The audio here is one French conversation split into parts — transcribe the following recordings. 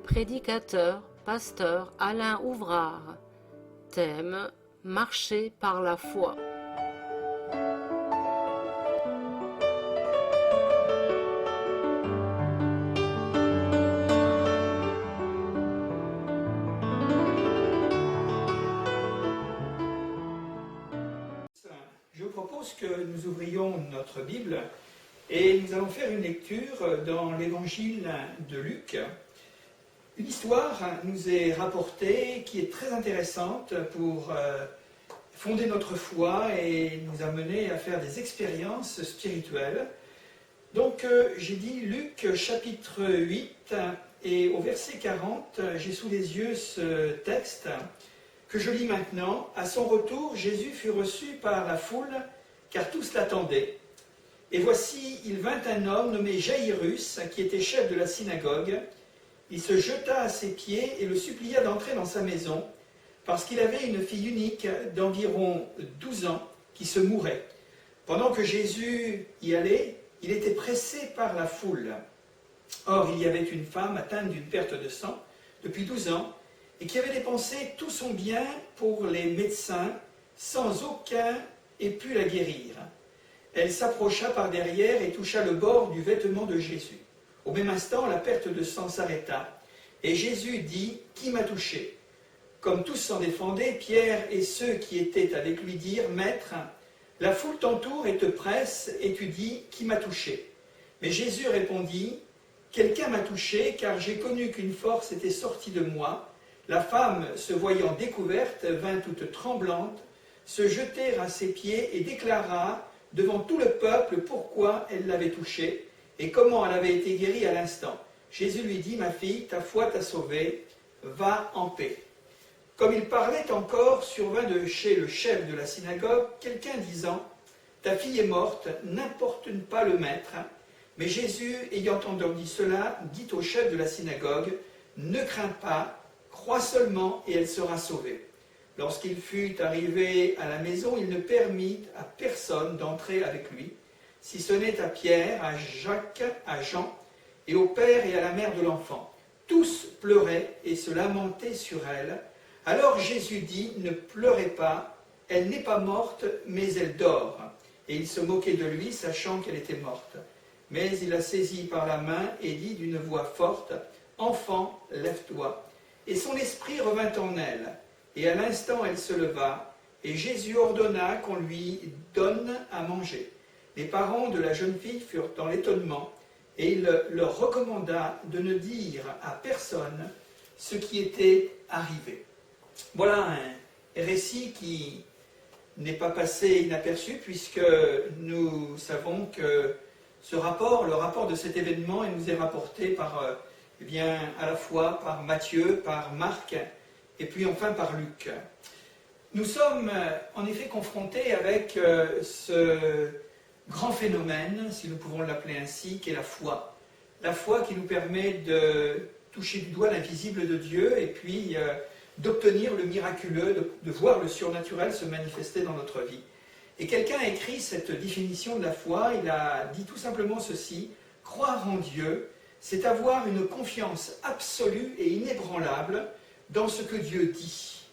Prédicateur, pasteur Alain Ouvrard. Thème: Marcher par la foi. Je vous propose que nous ouvrions notre Bible et nous allons faire une lecture dans l'évangile de Luc. Une histoire nous est rapportée qui est très intéressante pour fonder notre foi et nous amener à faire des expériences spirituelles. Donc j'ai dit Luc chapitre 8 et au verset 40, j'ai sous les yeux ce texte que je lis maintenant. À son retour, Jésus fut reçu par la foule, car tous l'attendaient. Et voici, il vint un homme nommé Jaïrus, qui était chef de la synagogue. Il se jeta à ses pieds et le supplia d'entrer dans sa maison, parce qu'il avait une fille unique d'environ 12 ans qui se mourait. Pendant que Jésus y allait, il était pressé par la foule. Or, il y avait une femme atteinte d'une perte de sang depuis 12 ans, et qui avait dépensé tout son bien pour les médecins, sans aucun ait pu la guérir. Elle s'approcha par derrière et toucha le bord du vêtement de Jésus. Au même instant, la perte de sang s'arrêta, et Jésus dit « Qui m'a touché ?» Comme tous s'en défendaient, Pierre et ceux qui étaient avec lui dirent « Maître, la foule t'entoure et te presse, et tu dis « Qui m'a touché ?» Mais Jésus répondit « Quelqu'un m'a touché, car j'ai connu qu'une force était sortie de moi. » La femme, se voyant découverte, vint toute tremblante, se jeter à ses pieds et déclara devant tout le peuple pourquoi elle l'avait touchée et comment elle avait été guérie à l'instant. Jésus lui dit « Ma fille, ta foi t'a sauvée, va en paix. » Comme il parlait encore, survint de chez le chef de la synagogue quelqu'un disant « Ta fille est morte, n'importune pas le maître. » Mais Jésus, ayant entendu cela, dit au chef de la synagogue « Ne crains pas, crois seulement et elle sera sauvée. » Lorsqu'il fut arrivé à la maison, il ne permit à personne d'entrer avec lui, si ce n'est à Pierre, à Jacques, à Jean, et au père et à la mère de l'enfant. Tous pleuraient et se lamentaient sur elle. Alors Jésus dit « Ne pleurez pas, elle n'est pas morte, mais elle dort. » Et il se moquait de lui, sachant qu'elle était morte. Mais il la saisit par la main et dit d'une voix forte « Enfant, lève-toi. » Et son esprit revint en elle. Et à l'instant, elle se leva, et Jésus ordonna qu'on lui donne à manger. Les parents de la jeune fille furent dans l'étonnement, et il leur recommanda de ne dire à personne ce qui était arrivé. Voilà un récit qui n'est pas passé inaperçu, puisque nous savons que le rapport de cet événement, il nous est rapporté par, à la fois par Matthieu, par Marc, et puis enfin par Luc. Nous sommes en effet confrontés avec ce grand phénomène, si nous pouvons l'appeler ainsi, qu'est la foi. La foi qui nous permet de toucher du doigt l'invisible de Dieu et puis d'obtenir le miraculeux, de voir le surnaturel se manifester dans notre vie. Et quelqu'un a écrit cette définition de la foi, il a dit tout simplement ceci: croire en Dieu, c'est avoir une confiance absolue et inébranlable dans ce que Dieu dit,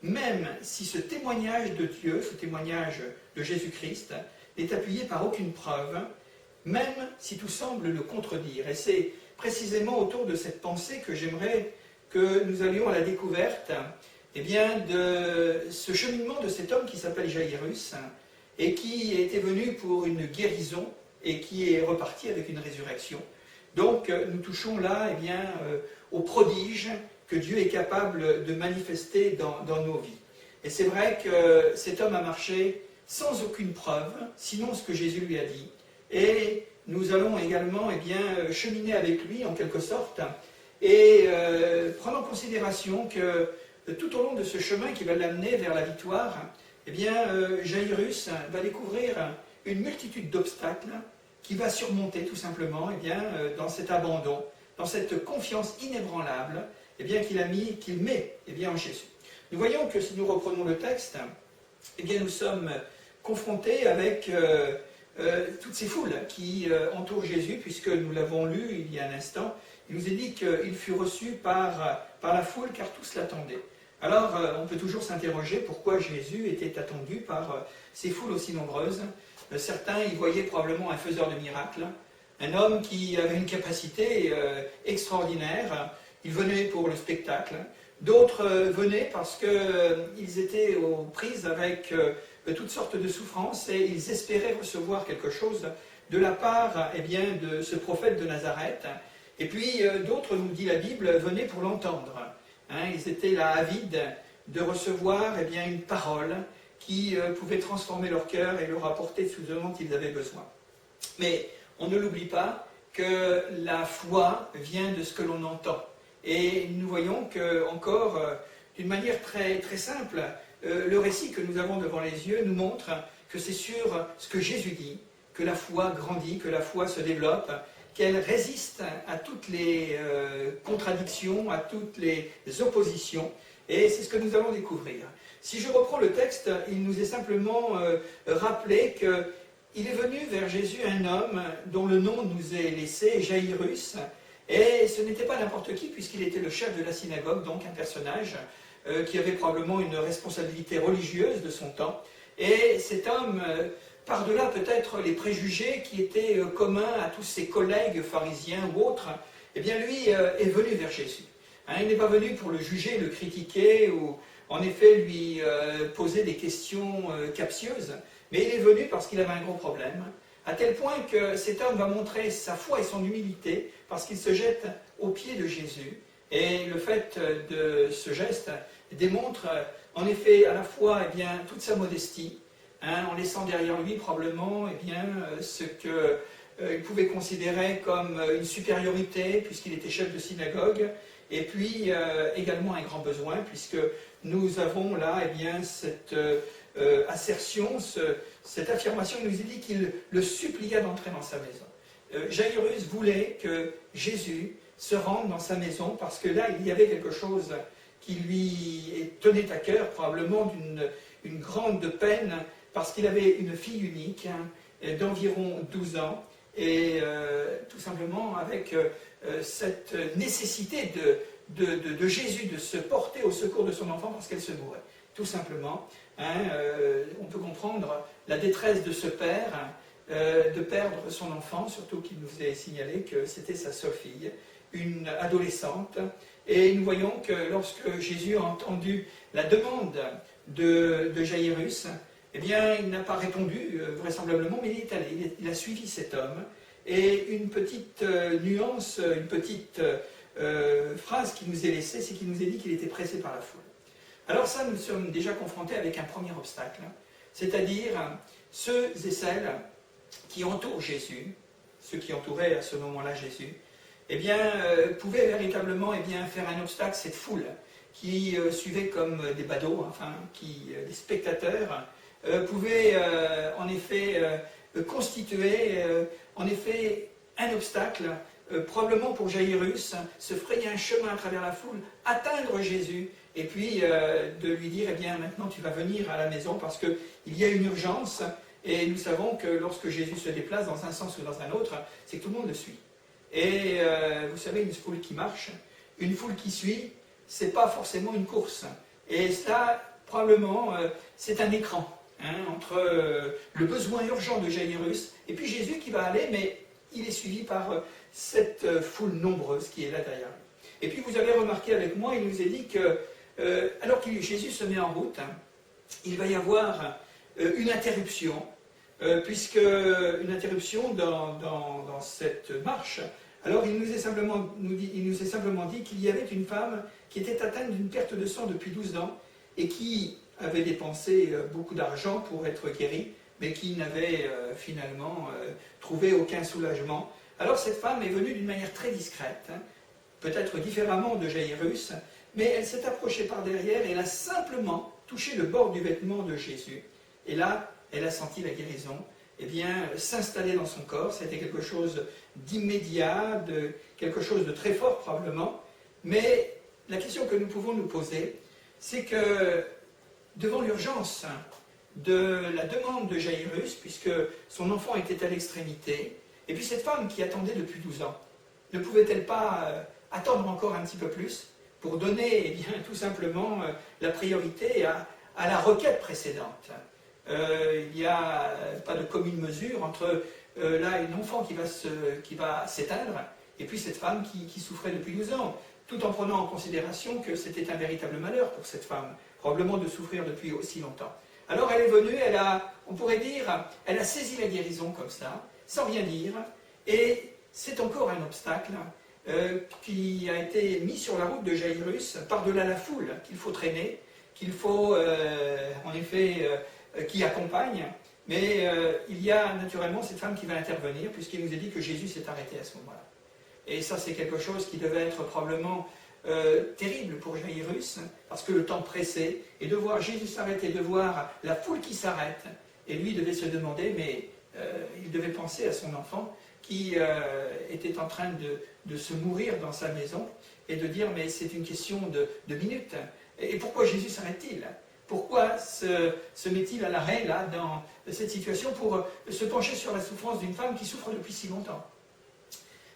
même si ce témoignage de Dieu, ce témoignage de Jésus-Christ, n'est appuyé par aucune preuve, même si tout semble le contredire. Et c'est précisément autour de cette pensée que j'aimerais que nous allions à la découverte de ce cheminement de cet homme qui s'appelle Jaïrus et qui était venu pour une guérison et qui est reparti avec une résurrection. Donc nous touchons là au prodige que Dieu est capable de manifester dans nos vies. Et c'est vrai que cet homme a marché sans aucune preuve, sinon ce que Jésus lui a dit. Et nous allons également cheminer avec lui en quelque sorte, et prendre en considération que tout au long de ce chemin qui va l'amener vers la victoire, Jaïrus va découvrir une multitude d'obstacles qui va surmonter tout simplement dans cet abandon, dans cette confiance inébranlable qu'il met en Jésus. Nous voyons que si nous reprenons le texte, nous sommes confrontés avec toutes ces foules qui entourent Jésus, puisque nous l'avons lu il y a un instant, il nous est dit qu'il fut reçu par la foule car tous l'attendaient. Alors on peut toujours s'interroger pourquoi Jésus était attendu par ces foules aussi nombreuses. Certains y voyaient probablement un faiseur de miracles, un homme qui avait une capacité extraordinaire. Il venait pour le spectacle. D'autres venaient parce qu'ils étaient aux prises avec toutes sortes de souffrances et ils espéraient recevoir quelque chose de la part de ce prophète de Nazareth. Et puis d'autres, nous dit la Bible, venaient pour l'entendre. Ils étaient là avides de recevoir une parole qui pouvait transformer leur cœur et leur apporter ce dont ils avaient besoin. Mais on ne l'oublie pas que la foi vient de ce que l'on entend. Et nous voyons que, encore, d'une manière très, très simple, le récit que nous avons devant les yeux nous montre que c'est sur ce que Jésus dit, que la foi grandit, que la foi se développe, qu'elle résiste à toutes les contradictions, à toutes les oppositions, et c'est ce que nous allons découvrir. Si je reprends le texte, il nous est simplement rappelé qu'il est venu vers Jésus un homme dont le nom nous est laissé, Jaïrus, et ce n'était pas n'importe qui, puisqu'il était le chef de la synagogue, donc un personnage qui avait probablement une responsabilité religieuse de son temps, et cet homme, par-delà peut-être les préjugés qui étaient communs à tous ses collègues pharisiens ou autres, lui est venu vers Jésus. Il n'est pas venu pour le juger, le critiquer, ou en effet lui poser des questions captieuses, mais il est venu parce qu'il avait un gros problème, à tel point que cet homme va montrer sa foi et son humilité, parce qu'il se jette aux pieds de Jésus, et le fait de ce geste démontre en effet à la fois toute sa modestie, en laissant derrière lui probablement ce qu'il pouvait considérer comme une supériorité, puisqu'il était chef de synagogue, et puis également un grand besoin, puisque nous avons là cette assertion, cette affirmation. Il nous est dit qu'il le supplia d'entrer dans sa maison. Jaïrus voulait que Jésus se rende dans sa maison, parce que là il y avait quelque chose qui lui tenait à cœur, probablement d'une grande peine, parce qu'il avait une fille unique d'environ 12 ans, et tout simplement avec cette nécessité de Jésus de se porter au secours de son enfant parce qu'elle se mourait. Tout simplement, on peut comprendre la détresse de ce père de perdre son enfant, surtout qu'il nous est signalé que c'était sa seule fille, une adolescente, et nous voyons que lorsque Jésus a entendu la demande de Jaïrus, il n'a pas répondu vraisemblablement, mais il est allé, il a suivi cet homme, et une petite nuance, une petite phrase qui nous est laissée, c'est qu'il nous est dit qu'il était pressé par la foule. Alors ça, nous sommes déjà confrontés avec un premier obstacle, c'est-à-dire ceux et celles qui entourent Jésus, ceux qui entouraient à ce moment-là Jésus, pouvaient véritablement faire un obstacle, cette foule qui suivait comme des badauds, des spectateurs, pouvaient en effet constituer un obstacle, probablement pour Jaïrus, se frayer un chemin à travers la foule, atteindre Jésus, et puis de lui dire, maintenant tu vas venir à la maison parce qu'il y a une urgence, et nous savons que lorsque Jésus se déplace dans un sens ou dans un autre, c'est que tout le monde le suit. Et vous savez, une foule qui marche, une foule qui suit, c'est pas forcément une course. Et ça, probablement, c'est un écran entre le besoin urgent de Jaïrus et puis Jésus qui va aller, mais il est suivi par cette foule nombreuse qui est là derrière lui. Et puis vous avez remarqué avec moi, il nous est dit que alors que Jésus se met en route, il va y avoir une interruption, puisque une interruption dans cette marche. Alors il nous est simplement dit qu'il y avait une femme qui était atteinte d'une perte de sang depuis 12 ans et qui avait dépensé beaucoup d'argent pour être guérie, mais qui n'avait finalement trouvé aucun soulagement. Alors cette femme est venue d'une manière très discrète, peut-être différemment de Jaïrus, mais elle s'est approchée par derrière et elle a simplement touché le bord du vêtement de Jésus. Et là, elle a senti la guérison s'installer dans son corps. C'était quelque chose d'immédiat, quelque chose de très fort probablement. Mais la question que nous pouvons nous poser, c'est que devant l'urgence, de la demande de Jairus, puisque son enfant était à l'extrémité, et puis cette femme qui attendait depuis 12 ans, ne pouvait-elle pas attendre encore un petit peu plus pour donner, eh bien, tout simplement la priorité à la requête précédente? Il n'y a pas de commune mesure entre là un enfant qui va s'éteindre et puis cette femme qui souffrait depuis 12 ans, tout en prenant en considération que c'était un véritable malheur pour cette femme, probablement de souffrir depuis aussi longtemps. Alors elle est venue, on pourrait dire, elle a saisi la guérison comme ça, sans rien dire, et c'est encore un obstacle qui a été mis sur la route de Jairus, par-delà la foule qu'il faut traîner, qu'il faut en effet qui accompagne, mais il y a naturellement cette femme qui va intervenir, puisqu'il nous est dit que Jésus s'est arrêté à ce moment-là. Et ça, c'est quelque chose qui devait être probablement terrible pour Jairus, parce que le temps pressait, et de voir Jésus s'arrêter, de voir la foule qui s'arrête, et lui devait se demander, mais il devait penser à son enfant qui était en train de se mourir dans sa maison, et de dire, mais c'est une question de minutes. Et pourquoi Jésus s'arrête-t-il? Pourquoi se met-il à l'arrêt, là, dans cette situation, pour se pencher sur la souffrance d'une femme qui souffre depuis si longtemps?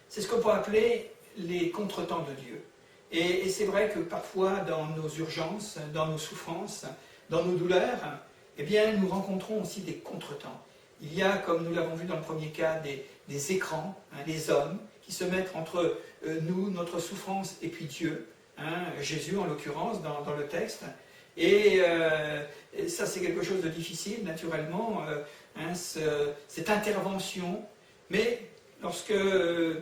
C'est ce qu'on peut appeler les contretemps de Dieu. Et c'est vrai que parfois, dans nos urgences, dans nos souffrances, dans nos douleurs, eh bien, nous rencontrons aussi des contretemps. Il y a, comme nous l'avons vu dans le premier cas, des écrans, des hommes, qui se mettent entre nous, notre souffrance, et puis Dieu, Jésus en l'occurrence, dans le texte. Et ça, c'est quelque chose de difficile, naturellement, cette intervention. Mais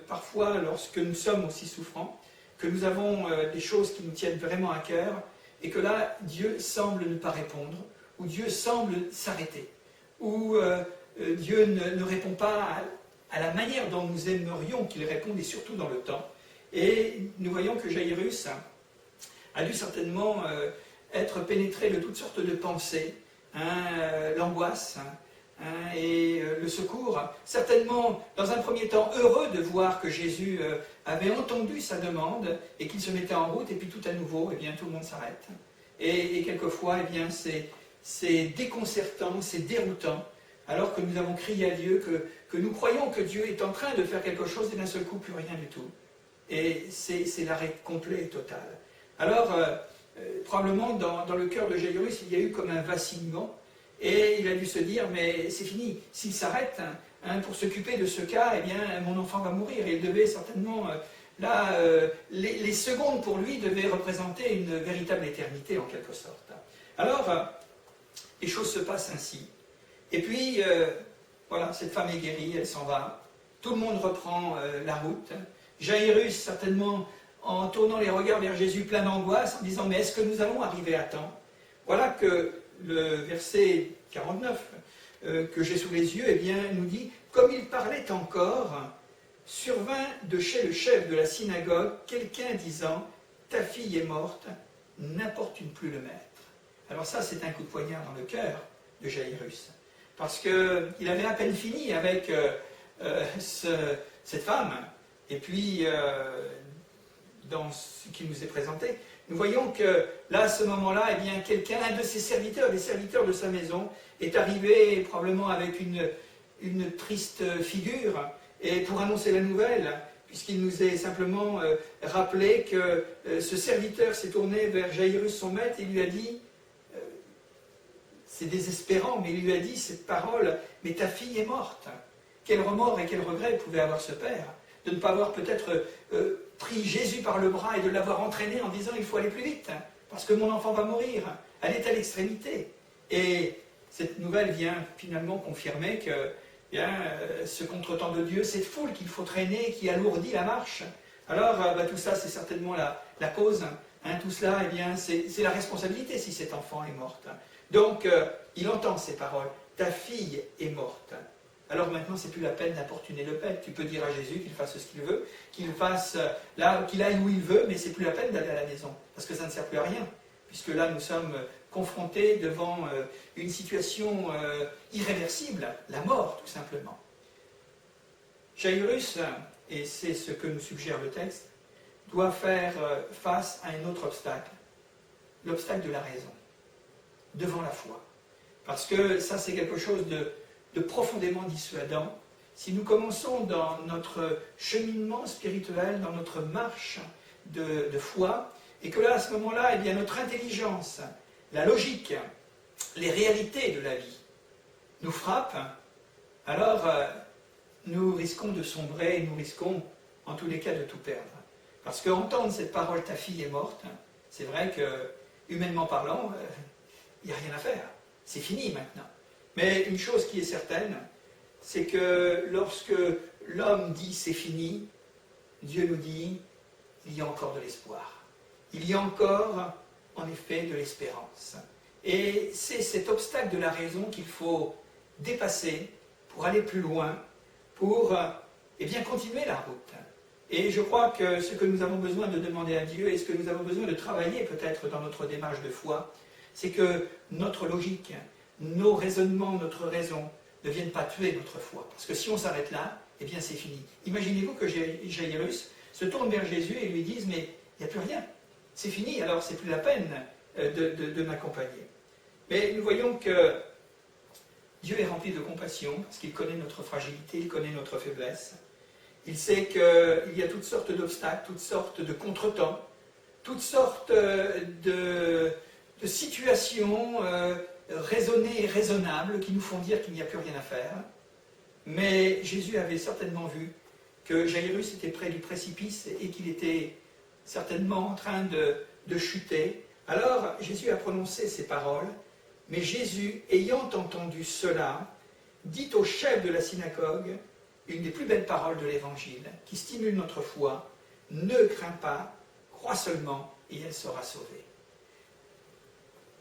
parfois, lorsque nous sommes aussi souffrants, que nous avons des choses qui nous tiennent vraiment à cœur, et que là, Dieu semble ne pas répondre, ou Dieu semble s'arrêter, ou Dieu ne répond pas à la manière dont nous aimerions qu'il réponde, et surtout dans le temps. Et nous voyons que Jairus a dû certainement être pénétré de toutes sortes de pensées, l'angoisse et le secours. Certainement, dans un premier temps, heureux de voir que Jésus avait entendu sa demande et qu'il se mettait en route, et puis tout à nouveau, eh bien, tout le monde s'arrête. Et quelquefois, eh bien, c'est déconcertant, c'est déroutant, alors que nous avons crié à Dieu, que nous croyons que Dieu est en train de faire quelque chose, et d'un seul coup, plus rien du tout. Et c'est l'arrêt complet et total. Alors, probablement, dans le cœur de Jairus, il y a eu comme un vacillement, et il a dû se dire, mais c'est fini, s'il s'arrête pour s'occuper de ce cas, eh bien, mon enfant va mourir. Et il devait certainement, les secondes pour lui devaient représenter une véritable éternité, en quelque sorte. Alors, les choses se passent ainsi. Et puis, voilà, cette femme est guérie, elle s'en va. Tout le monde reprend la route. Jairus, certainement, en tournant les regards vers Jésus, plein d'angoisse, en disant, mais est-ce que nous allons arriver à temps? Voilà que le verset 49 que j'ai sous les yeux, eh bien, nous dit, comme il parlait encore, survint de chez le chef de la synagogue quelqu'un disant, ta fille est morte, n'importune plus le maître. Alors ça, c'est un coup de poignard dans le cœur de Jairus, parce qu'il avait à peine fini avec cette femme, et puis dans ce qui nous est présenté, nous voyons que là, à ce moment-là, eh bien, quelqu'un, un de ses serviteurs, des serviteurs de sa maison, est arrivé probablement avec une triste figure, et pour annoncer la nouvelle, puisqu'il nous est simplement rappelé que ce serviteur s'est tourné vers Jairus, son maître, et lui a dit, c'est désespérant, mais il lui a dit cette parole, mais ta fille est morte. Quel remords et quel regret pouvait avoir ce père, de ne pas avoir peut-être pris Jésus par le bras et de l'avoir entraîné en disant il faut aller plus vite, parce que mon enfant va mourir, elle est à l'extrémité. Et cette nouvelle vient finalement confirmer que ce contretemps de Dieu, cette foule qu'il faut traîner, qui alourdit la marche. Alors tout ça, c'est certainement la cause. Tout cela, eh bien, c'est la responsabilité si cet enfant est morte. Donc, il entend ces paroles. Ta fille est morte. Alors maintenant, c'est plus la peine d'importuner le Père. Tu peux dire à Jésus qu'il fasse ce qu'il veut, qu'il fasse là, qu'il aille où il veut, mais c'est plus la peine d'aller à la maison, parce que ça ne sert plus à rien, puisque là, nous sommes confrontés devant une situation irréversible, la mort, tout simplement. Jairus, et c'est ce que nous suggère le texte, doit faire face à un autre obstacle, l'obstacle de la raison, devant la foi. Parce que ça, c'est quelque chose de profondément dissuadant. Si nous commençons dans notre cheminement spirituel, dans notre marche de foi, et que là, à ce moment-là, eh bien, notre intelligence, la logique, les réalités de la vie nous frappent, alors nous risquons de sombrer, nous risquons en tous les cas de tout perdre. Parce qu'entendre cette parole, ta fille est morte, c'est vrai que, humainement parlant, il n'y a rien à faire. C'est fini maintenant. Mais une chose qui est certaine, c'est que lorsque l'homme dit c'est fini, Dieu nous dit il y a encore de l'espoir. Il y a encore, en effet, de l'espérance. Et c'est cet obstacle de la raison qu'il faut dépasser pour aller plus loin, pour eh bien, continuer la route. Et je crois que ce que nous avons besoin de demander à Dieu et ce que nous avons besoin de travailler peut-être dans notre démarche de foi, c'est que notre logique, nos raisonnements, notre raison ne viennent pas tuer notre foi. Parce que si on s'arrête là, eh bien c'est fini. Imaginez-vous que Jairus se tourne vers Jésus et lui dise « mais il n'y a plus rien, c'est fini, alors c'est plus la peine de m'accompagner ». Mais nous voyons que Dieu est rempli de compassion parce qu'il connaît notre fragilité, il connaît notre faiblesse. Il sait qu'il y a toutes sortes d'obstacles, toutes sortes de contretemps, toutes sortes de situations raisonnées et raisonnables qui nous font dire qu'il n'y a plus rien à faire. Mais Jésus avait certainement vu que Jairus était près du précipice et qu'il était certainement en train de chuter. Alors Jésus a prononcé ces paroles, mais Jésus, ayant entendu cela, dit au chef de la synagogue une des plus belles paroles de l'Évangile, qui stimule notre foi, « Ne crains pas, crois seulement, et elle sera sauvée. »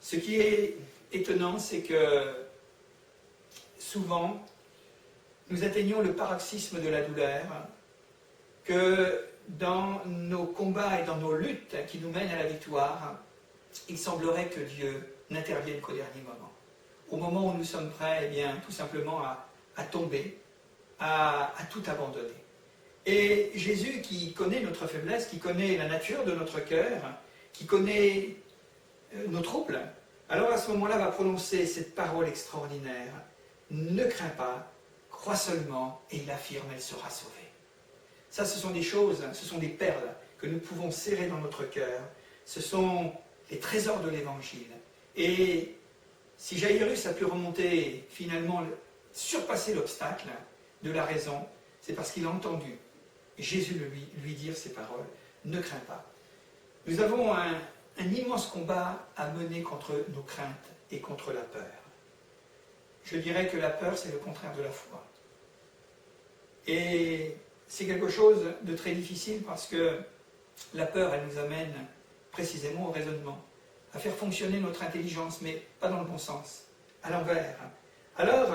Ce qui est étonnant, c'est que souvent, nous atteignons le paroxysme de la douleur, que dans nos combats et dans nos luttes qui nous mènent à la victoire, il semblerait que Dieu n'intervienne qu'au dernier moment. Au moment où nous sommes prêts, eh bien, tout simplement à tomber, à tout abandonner. Et Jésus, qui connaît notre faiblesse, qui connaît la nature de notre cœur, qui connaît nos troubles, alors à ce moment-là va prononcer cette parole extraordinaire. Ne crains pas, crois seulement, et il affirme, elle sera sauvée. Ça, ce sont des choses, ce sont des perles que nous pouvons serrer dans notre cœur. Ce sont les trésors de l'Évangile. Et si Jairus a pu remonter, finalement, surpasser l'obstacle de la raison, c'est parce qu'il a entendu Jésus lui dire ces paroles. Ne crains pas. Nous avons un immense combat à mener contre nos craintes et contre la peur. Je dirais que la peur, c'est le contraire de la foi. Et c'est quelque chose de très difficile parce que la peur, elle nous amène précisément au raisonnement, à faire fonctionner notre intelligence, mais pas dans le bon sens, à l'envers. Alors,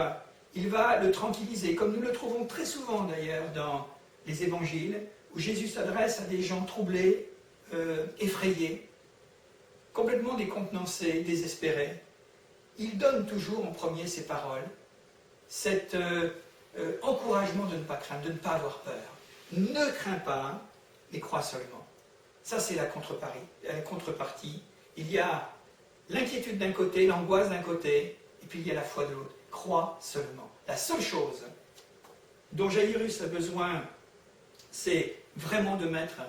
il va le tranquilliser, comme nous le trouvons très souvent d'ailleurs dans les évangiles, où Jésus s'adresse à des gens troublés, effrayés, complètement décontenancés, désespérés. Il donne toujours en premier ces paroles, cet encouragement de ne pas craindre, de ne pas avoir peur. Ne crains pas, mais crois seulement. Ça, c'est la contrepartie. Il y a l'inquiétude d'un côté, l'angoisse d'un côté, et puis il y a la foi de l'autre. Crois seulement. La seule chose dont Jairus a besoin, c'est vraiment de mettre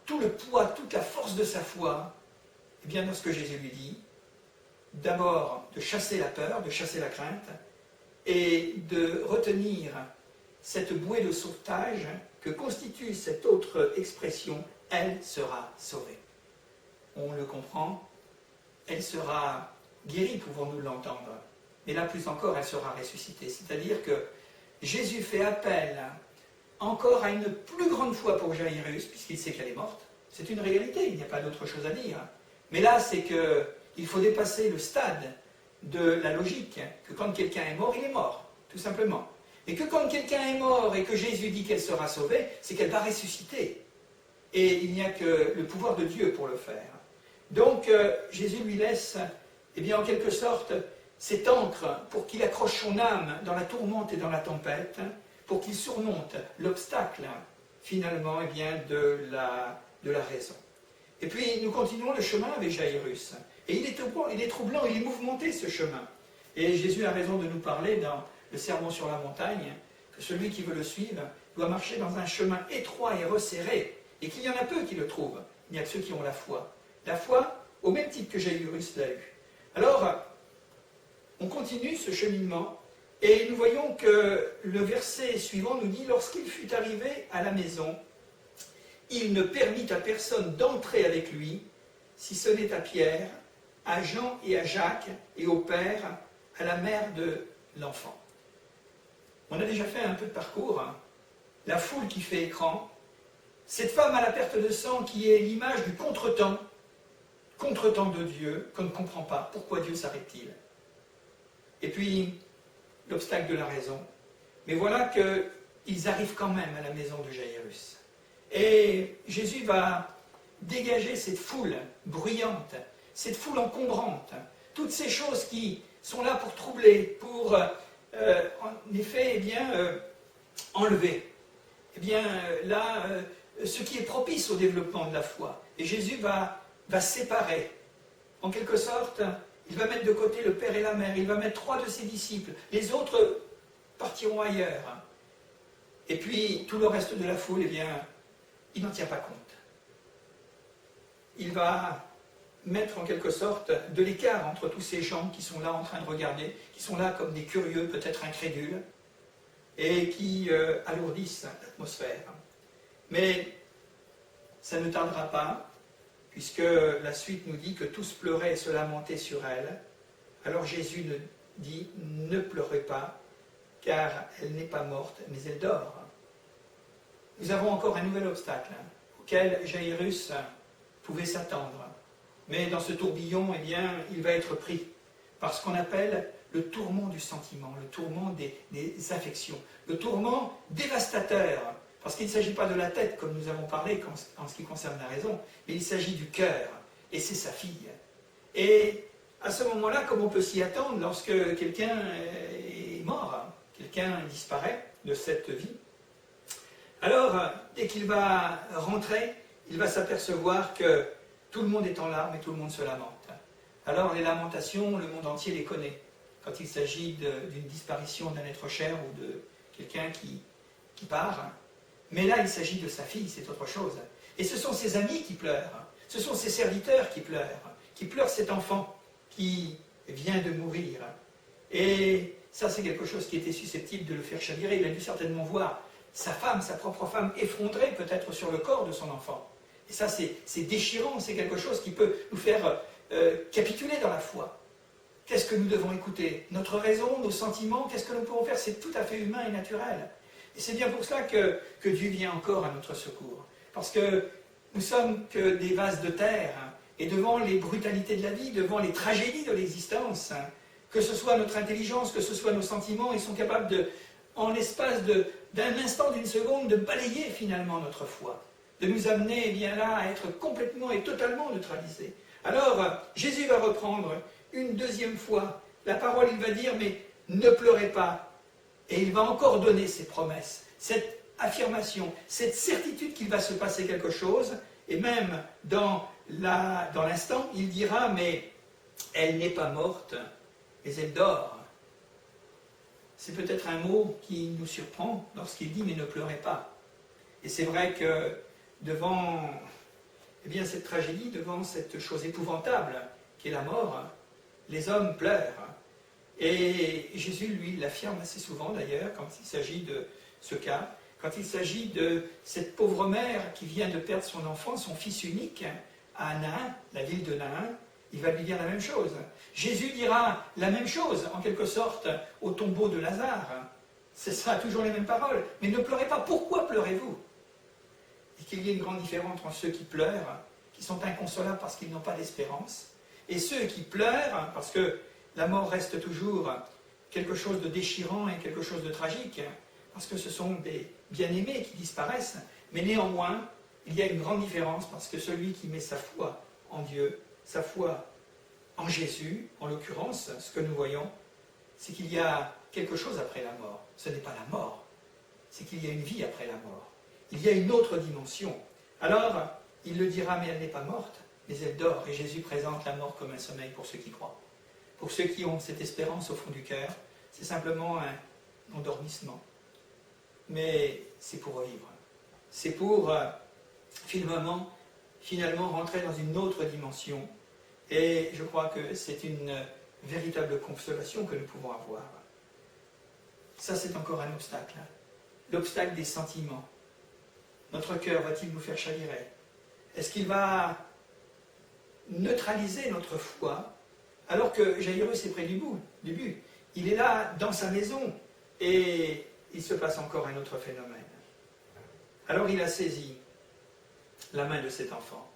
tout le poids, toute la force de sa foi, eh bien dans ce que Jésus lui dit. D'abord, de chasser la peur, de chasser la crainte, et de retenir cette bouée de sauvetage que constitue cette autre expression, elle sera sauvée. On le comprend, elle sera guérie, pouvons-nous l'entendre, mais là plus encore, elle sera ressuscitée. C'est-à-dire que Jésus fait appel encore à une plus grande foi pour Jairus, puisqu'il sait qu'elle est morte. C'est une réalité, il n'y a pas d'autre chose à dire. Mais là, c'est qu'il faut dépasser le stade de la logique, que quand quelqu'un est mort, il est mort, tout simplement. Et que quand quelqu'un est mort et que Jésus dit qu'elle sera sauvée, c'est qu'elle va ressusciter. Et il n'y a que le pouvoir de Dieu pour le faire. Donc, Jésus lui laisse, eh bien, en quelque sorte, cette encre pour qu'il accroche son âme dans la tourmente et dans la tempête, pour qu'il surmonte l'obstacle, finalement, eh bien, de la raison. Et puis, nous continuons le chemin avec Jairus. Et il est troublant, il est mouvementé, ce chemin. Et Jésus a raison de nous parler dans le Sermon sur la montagne, que celui qui veut le suivre doit marcher dans un chemin étroit et resserré, et qu'il y en a peu qui le trouvent. Il n'y a que ceux qui ont la foi. La foi, au même titre que Jairus l'a eu. Alors, on continue ce cheminement, et nous voyons que le verset suivant nous dit « Lorsqu'il fut arrivé à la maison, il ne permit à personne d'entrer avec lui, si ce n'est à Pierre, à Jean et à Jacques, et au père, à la mère de l'enfant. » On a déjà fait un peu de parcours, hein. La foule qui fait écran, cette femme à la perte de sang qui est l'image du contretemps de Dieu, qu'on ne comprend pas. Pourquoi Dieu s'arrête-t-il? Et puis, l'obstacle de la raison. Mais voilà qu'ils arrivent quand même à la maison de Jairus. Et Jésus va dégager cette foule bruyante, cette foule encombrante, toutes ces choses qui sont là pour troubler, pour, en effet, enlever. Ce qui est propice au développement de la foi. Et Jésus va séparer. En quelque sorte, il va mettre de côté le père et la mère, il va mettre 3 de ses disciples, les autres partiront ailleurs. Et puis, tout le reste de la foule, il n'en tient pas compte. Il va mettre en quelque sorte de l'écart entre tous ces gens qui sont là en train de regarder, qui sont là comme des curieux, peut-être incrédules, et qui alourdissent l'atmosphère. Mais ça ne tardera pas, puisque la suite nous dit que tous pleuraient et se lamentaient sur elle. Alors Jésus dit « Ne pleurez pas, car elle n'est pas morte, mais elle dort. » Nous avons encore un nouvel obstacle auquel Jairus pouvait s'attendre. Mais dans ce tourbillon, il va être pris par ce qu'on appelle le tourment du sentiment, le tourment des affections, le tourment dévastateur. Parce qu'il ne s'agit pas de la tête, comme nous avons parlé en ce qui concerne la raison, mais il s'agit du cœur, et c'est sa fille. Et à ce moment-là, comme on peut s'y attendre, lorsque quelqu'un est mort, quelqu'un disparaît de cette vie, alors, dès qu'il va rentrer, il va s'apercevoir que tout le monde est en larmes et tout le monde se lamente. Alors, les lamentations, le monde entier les connaît. Quand il s'agit d'une disparition d'un être cher ou de quelqu'un qui part. Mais là, il s'agit de sa fille, c'est autre chose. Et ce sont ses amis qui pleurent, ce sont ses serviteurs qui pleurent cet enfant qui vient de mourir. Et ça, c'est quelque chose qui était susceptible de le faire chavirer. Il a dû certainement voir sa femme, sa propre femme, effondrée peut-être sur le corps de son enfant. Et ça, c'est déchirant, c'est quelque chose qui peut nous faire capituler dans la foi. Qu'est-ce que nous devons écouter? Notre raison, nos sentiments, qu'est-ce que nous pouvons faire? C'est tout à fait humain et naturel. Et c'est bien pour cela que Dieu vient encore à notre secours. Parce que nous sommes que des vases de terre, et devant les brutalités de la vie, devant les tragédies de l'existence, que ce soit notre intelligence, que ce soit nos sentiments, ils sont capables en l'espace d'un instant, d'une seconde, de balayer finalement notre foi, de nous amener là à être complètement et totalement neutralisés. Alors, Jésus va reprendre une deuxième fois la parole, il va dire, mais ne pleurez pas. Et il va encore donner ses promesses, cette affirmation, cette certitude qu'il va se passer quelque chose, et même dans l'instant, il dira, mais elle n'est pas morte, mais elle dort. C'est peut-être un mot qui nous surprend lorsqu'il dit, mais ne pleurez pas. Et c'est vrai que devant cette tragédie, devant cette chose épouvantable qui est la mort, les hommes pleurent. Et Jésus, lui, l'affirme assez souvent d'ailleurs, quand il s'agit de ce cas, quand il s'agit de cette pauvre mère qui vient de perdre son enfant, son fils unique, à Nain, la ville de Nain, il va lui dire la même chose. Jésus dira la même chose, en quelque sorte, au tombeau de Lazare. Ce sera toujours les mêmes paroles. Mais ne pleurez pas. Pourquoi pleurez-vous? Et qu'il y ait une grande différence entre ceux qui pleurent, qui sont inconsolables parce qu'ils n'ont pas d'espérance, et ceux qui pleurent parce que la mort reste toujours quelque chose de déchirant et quelque chose de tragique, parce que ce sont des bien-aimés qui disparaissent, mais néanmoins, il y a une grande différence parce que celui qui met sa foi en Dieu, sa foi en Jésus, en l'occurrence, ce que nous voyons, c'est qu'il y a quelque chose après la mort. Ce n'est pas la mort, c'est qu'il y a une vie après la mort. Il y a une autre dimension. Alors, il le dira, mais elle n'est pas morte, mais elle dort, et Jésus présente la mort comme un sommeil pour ceux qui croient. pour ceux qui ont cette espérance au fond du cœur, c'est simplement un endormissement. Mais c'est pour revivre. C'est pour finalement rentrer dans une autre dimension. Et je crois que c'est une véritable consolation que nous pouvons avoir. Ça, c'est encore un obstacle. L'obstacle des sentiments. Notre cœur va-t-il nous faire chavirer? Est-ce qu'il va neutraliser notre foi alors que Jairus est près du but? Il est là dans sa maison et il se passe encore un autre phénomène. Alors il a saisi la main de cet enfant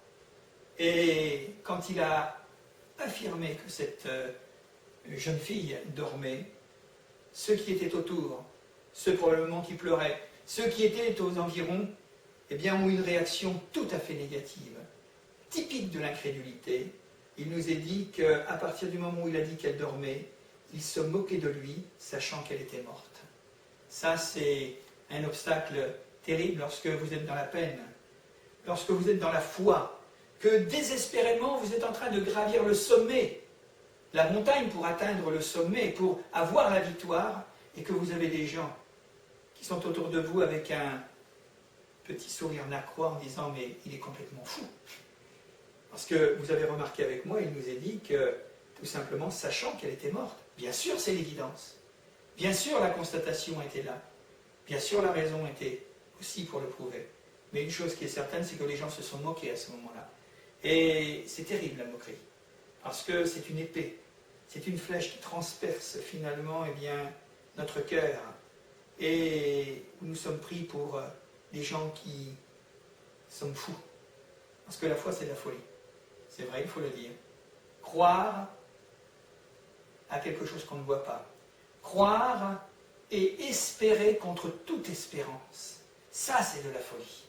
et quand il a affirmé que cette jeune fille dormait, ceux qui étaient autour, ceux probablement qui pleuraient, ceux qui étaient aux environs, eh bien, ont une réaction tout à fait négative, typique de l'incrédulité. Il nous est dit qu'à partir du moment où il a dit qu'elle dormait, il se moquait de lui, sachant qu'elle était morte. Ça, c'est un obstacle terrible lorsque vous êtes dans la peine, lorsque vous êtes dans la foi, que désespérément vous êtes en train de gravir le sommet, la montagne pour atteindre le sommet, pour avoir la victoire, et que vous avez des gens qui sont autour de vous avec un petit sourire narquois en disant « mais il est complètement fou ». Parce que vous avez remarqué avec moi, il nous est dit que, tout simplement, sachant qu'elle était morte, bien sûr c'est l'évidence, bien sûr la constatation était là, bien sûr la raison était aussi pour le prouver. Mais une chose qui est certaine, c'est que les gens se sont moqués à ce moment-là. Et c'est terrible la moquerie, parce que c'est une épée, c'est une flèche qui transperce finalement notre cœur. Et nous sommes pris pour des gens qui sont fous. Parce que la foi, c'est de la folie. C'est vrai, il faut le dire. Croire à quelque chose qu'on ne voit pas. Croire et espérer contre toute espérance. Ça, c'est de la folie.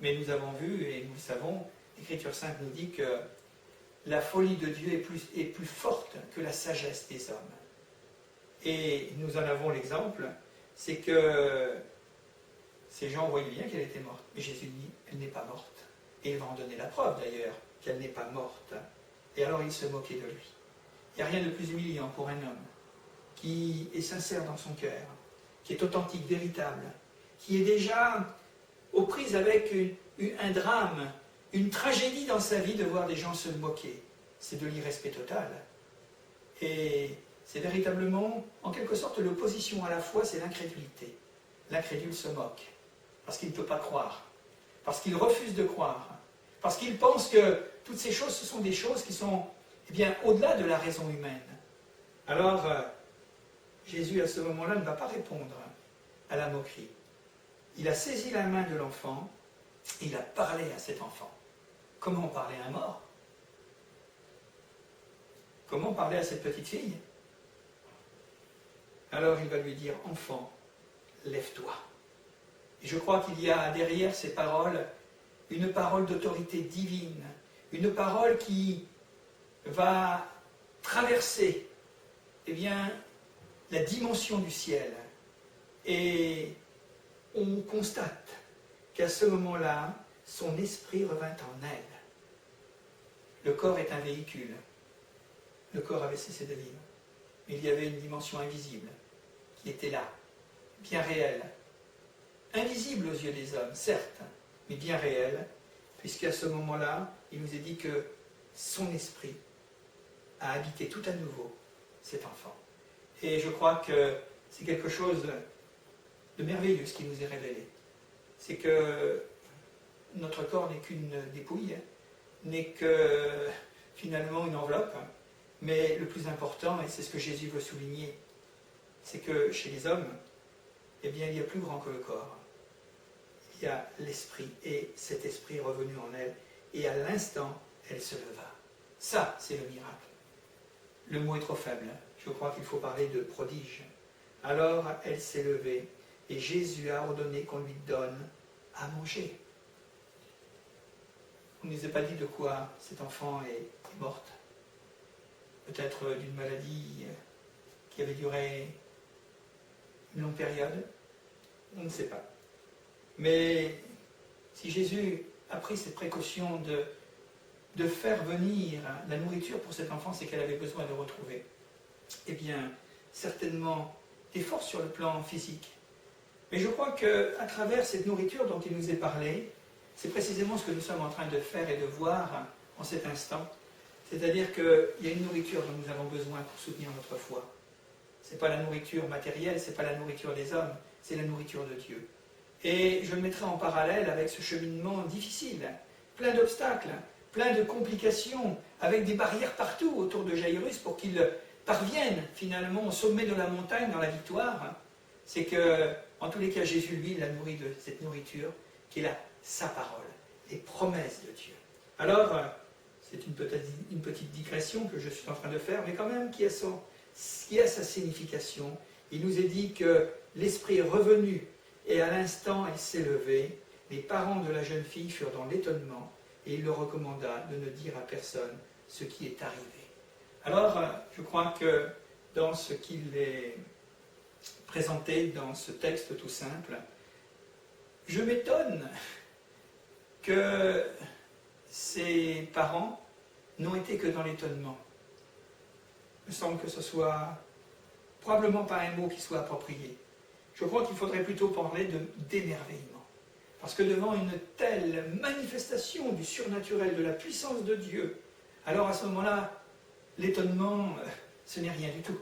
Mais nous avons vu, et nous le savons, l'Écriture sainte nous dit que la folie de Dieu est plus forte que la sagesse des hommes. Et nous en avons l'exemple, c'est que ces gens voyaient bien qu'elle était morte. Mais Jésus dit, elle n'est pas morte. Et il va en donner la preuve d'ailleurs, qu'elle n'est pas morte. Et alors il se moquait de lui. Il n'y a rien de plus humiliant pour un homme qui est sincère dans son cœur, qui est authentique, véritable, qui est déjà aux prises avec un drame, une tragédie dans sa vie de voir des gens se moquer. C'est de l'irrespect total. Et c'est véritablement, en quelque sorte, l'opposition à la foi, c'est l'incrédulité. L'incrédule se moque, parce qu'il ne peut pas croire, parce qu'il refuse de croire, parce qu'il pense que toutes ces choses, ce sont des choses qui sont au-delà de la raison humaine. Alors, Jésus, à ce moment-là, ne va pas répondre à la moquerie. Il a saisi la main de l'enfant, et il a parlé à cet enfant. Comment parler à un mort? Comment parler à cette petite fille? Alors il va lui dire, enfant, lève-toi. Et je crois qu'il y a derrière ces paroles une parole d'autorité divine, une parole qui va traverser la dimension du ciel. Et on constate qu'à ce moment-là, son esprit revint en elle. Le corps est un véhicule. Le corps avait cessé de vivre. Mais il y avait une dimension invisible qui était là, bien réelle. Invisible aux yeux des hommes, certes, mais bien réelle, puisqu'à ce moment-là, il nous est dit que son esprit a habité tout à nouveau cet enfant. Et je crois que c'est quelque chose de merveilleux ce qui nous est révélé. C'est que notre corps n'est qu'une dépouille, n'est que finalement une enveloppe, mais le plus important, et c'est ce que Jésus veut souligner, c'est que chez les hommes, il y a plus grand que le corps. Il y a l'esprit, et cet esprit est revenu en elle, et à l'instant, elle se leva. Ça, c'est le miracle. Le mot est trop faible, je crois qu'il faut parler de prodige. Alors, elle s'est levée, et Jésus a ordonné qu'on lui donne à manger. On ne nous a pas dit de quoi cet enfant est morte. Peut-être d'une maladie qui avait duré une longue période. On ne sait pas. Mais si Jésus a pris cette précaution de faire venir la nourriture pour cet enfant, c'est qu'elle avait besoin de retrouver eh bien, certainement des forces sur le plan physique. Mais je crois qu'à travers cette nourriture dont il nous est parlé, c'est précisément ce que nous sommes en train de faire et de voir en cet instant. C'est-à-dire qu'il y a une nourriture dont nous avons besoin pour soutenir notre foi. Ce n'est pas la nourriture matérielle, ce n'est pas la nourriture des hommes, c'est la nourriture de Dieu. Et je le mettrai en parallèle avec ce cheminement difficile, plein d'obstacles, plein de complications, avec des barrières partout autour de Jairus pour qu'il parvienne finalement au sommet de la montagne dans la victoire. C'est que, en tous les cas, Jésus, lui, l'a nourri de cette nourriture qui est sa parole, les promesses de Dieu. Alors, c'est une petite digression que je suis en train de faire, mais quand même qui a sa signification. Il nous est dit que l'Esprit est revenu et à l'instant il s'est levé. Les parents de la jeune fille furent dans l'étonnement et il leur recommanda de ne dire à personne ce qui est arrivé. Alors, je crois que dans ce qu'il est présenté dans ce texte tout simple, je m'étonne que ses parents n'ont été que dans l'étonnement. Il me semble que ce soit probablement pas un mot qui soit approprié. Je crois qu'il faudrait plutôt parler d'émerveillement. Parce que devant une telle manifestation du surnaturel, de la puissance de Dieu, alors à ce moment-là, l'étonnement, ce n'est rien du tout.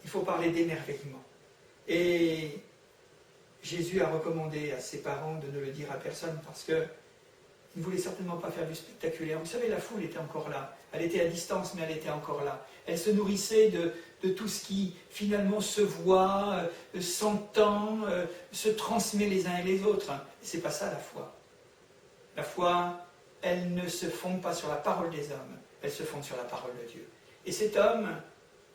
Il faut parler d'émerveillement. Et Jésus a recommandé à ses parents de ne le dire à personne parce qu'il ne voulait certainement pas faire du spectaculaire. Vous savez, la foule était encore là. Elle était à distance, mais elle était encore là. Elle se nourrissait de tout ce qui finalement se voit, s'entend, se transmet les uns et les autres. Et ce n'est pas ça la foi. La foi, elle ne se fonde pas sur la parole des hommes, elle se fonde sur la parole de Dieu. Et cet homme,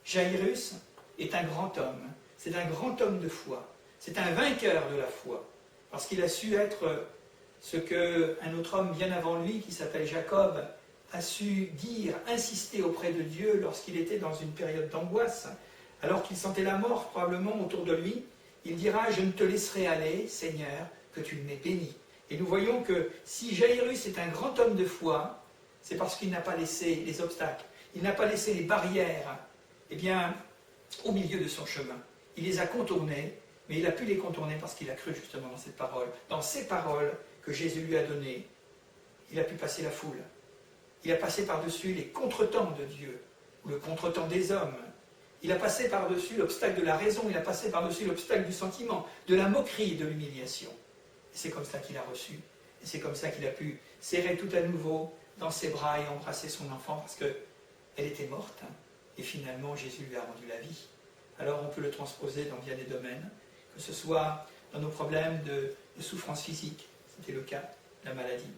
Jairus, est un grand homme. C'est un grand homme de foi. C'est un vainqueur de la foi. Parce qu'il a su être ce qu'un autre homme bien avant lui, qui s'appelle Jacob, a su dire, insister auprès de Dieu lorsqu'il était dans une période d'angoisse, alors qu'il sentait la mort probablement autour de lui. Il dira « Je ne te laisserai aller, Seigneur, que tu m'aies béni ». Et nous voyons que si Jairus est un grand homme de foi, c'est parce qu'il n'a pas laissé les obstacles, il n'a pas laissé les barrières, eh bien, au milieu de son chemin. Il les a contournées, mais il a pu les contourner parce qu'il a cru justement dans cette parole. Dans ces paroles que Jésus lui a données, il a pu passer la foule. Il a passé par-dessus les contretemps de Dieu, ou le contretemps des hommes. Il a passé par-dessus l'obstacle de la raison, il a passé par-dessus l'obstacle du sentiment, de la moquerie et de l'humiliation. Et c'est comme ça qu'il a reçu. Et c'est comme ça qu'il a pu serrer tout à nouveau dans ses bras et embrasser son enfant, parce qu'elle était morte. Et finalement, Jésus lui a rendu la vie. Alors on peut le transposer dans bien des domaines, que ce soit dans nos problèmes de souffrance physique, c'était le cas, la maladie,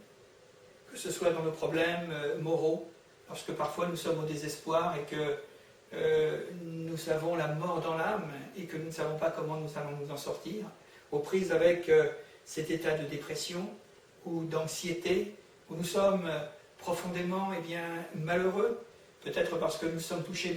que ce soit dans nos problèmes moraux, lorsque parfois nous sommes au désespoir et que nous avons la mort dans l'âme et que nous ne savons pas comment nous allons nous en sortir, aux prises avec cet état de dépression ou d'anxiété, où nous sommes profondément malheureux, peut-être parce que nous sommes touchés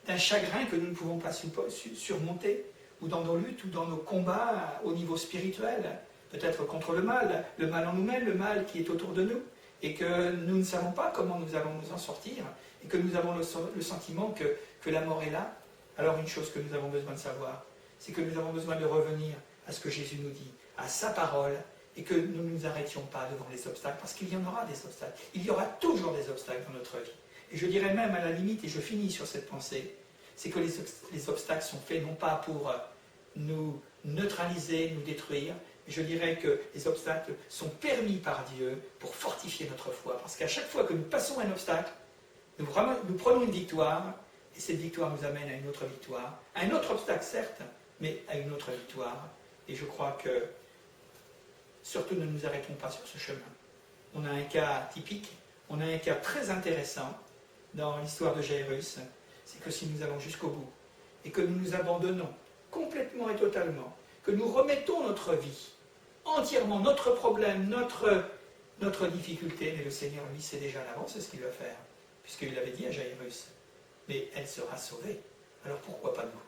d'un chagrin que nous ne pouvons pas surmonter, ou dans nos luttes, ou dans nos combats au niveau spirituel, peut-être contre le mal en nous-mêmes, le mal qui est autour de nous, et que nous ne savons pas comment nous allons nous en sortir, et que nous avons le sentiment que la mort est là. Alors une chose que nous avons besoin de savoir, c'est que nous avons besoin de revenir à ce que Jésus nous dit, à sa parole, et que nous ne nous arrêtions pas devant les obstacles, parce qu'il y en aura des obstacles. Il y aura toujours des obstacles dans notre vie. Et je dirais même à la limite, et je finis sur cette pensée, c'est que les obstacles sont faits non pas pour nous neutraliser, nous détruire, mais je dirais que les obstacles sont permis par Dieu pour fortifier notre foi. Parce qu'à chaque fois que nous passons un obstacle, nous prenons une victoire, et cette victoire nous amène à une autre victoire, à un autre obstacle certes, mais à une autre victoire. Et je crois que surtout ne nous arrêtons pas sur ce chemin. On a un cas typique, on a un cas très intéressant dans l'histoire de Jairus, c'est que si nous allons jusqu'au bout, et que nous nous abandonnons complètement et totalement, que nous remettons notre vie, entièrement notre problème, notre difficulté, mais le Seigneur, lui, sait déjà à l'avance ce qu'il va faire, puisqu'il avait dit à Jairus, mais elle sera sauvée. Alors pourquoi pas nous?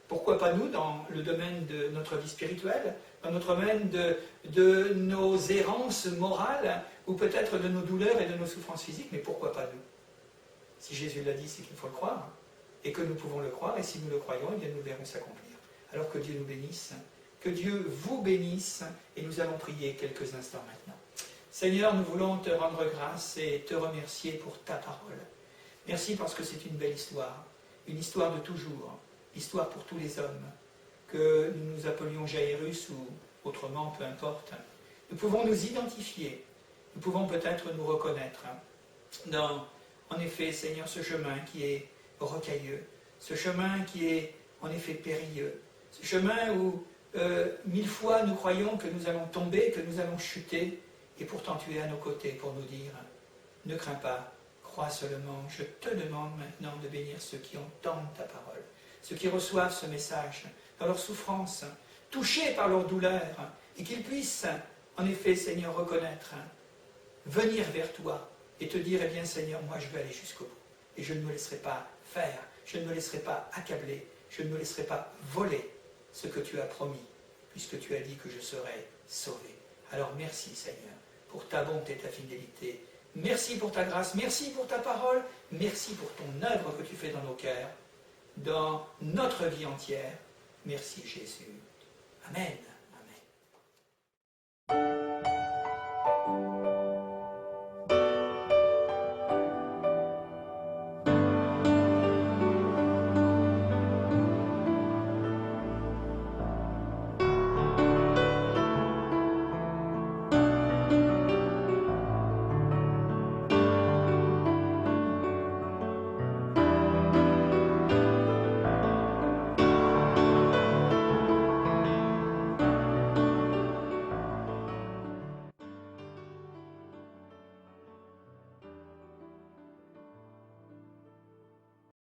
Pourquoi pas nous dans le domaine de notre vie spirituelle, dans notre domaine de nos errances morales, ou peut-être de nos douleurs et de nos souffrances physiques, mais pourquoi pas nous? Si Jésus l'a dit, c'est qu'il faut le croire. et que nous pouvons le croire, et si nous le croyons, eh bien nous le verrons s'accomplir. Alors que Dieu nous bénisse, que Dieu vous bénisse, et nous allons prier quelques instants maintenant. Seigneur, nous voulons te rendre grâce et te remercier pour ta parole. Merci parce que c'est une belle histoire, une histoire de toujours, l'histoire pour tous les hommes, que nous nous appelions Jairus ou autrement, peu importe. Nous pouvons nous identifier, nous pouvons peut-être nous reconnaître dans, en effet, Seigneur, ce chemin qui est rocailleux, ce chemin qui est en effet périlleux, ce chemin où 1000 fois nous croyons que nous allons tomber, que nous allons chuter, et pourtant tu es à nos côtés pour nous dire, ne crains pas, crois seulement, je te demande maintenant de bénir ceux qui entendent ta parole, ceux qui reçoivent ce message dans leur souffrance, touchés par leur douleur, et qu'ils puissent, en effet, Seigneur, reconnaître, venir vers toi et te dire, eh bien Seigneur, moi je vais aller jusqu'au bout, et je ne me laisserai pas faire, je ne me laisserai pas accabler, je ne me laisserai pas voler ce que tu as promis, puisque tu as dit que je serai sauvé. Alors merci Seigneur, pour ta bonté et ta fidélité. Merci pour ta grâce, merci pour ta parole, merci pour ton œuvre que tu fais dans nos cœurs, dans notre vie entière. Merci Jésus. Amen.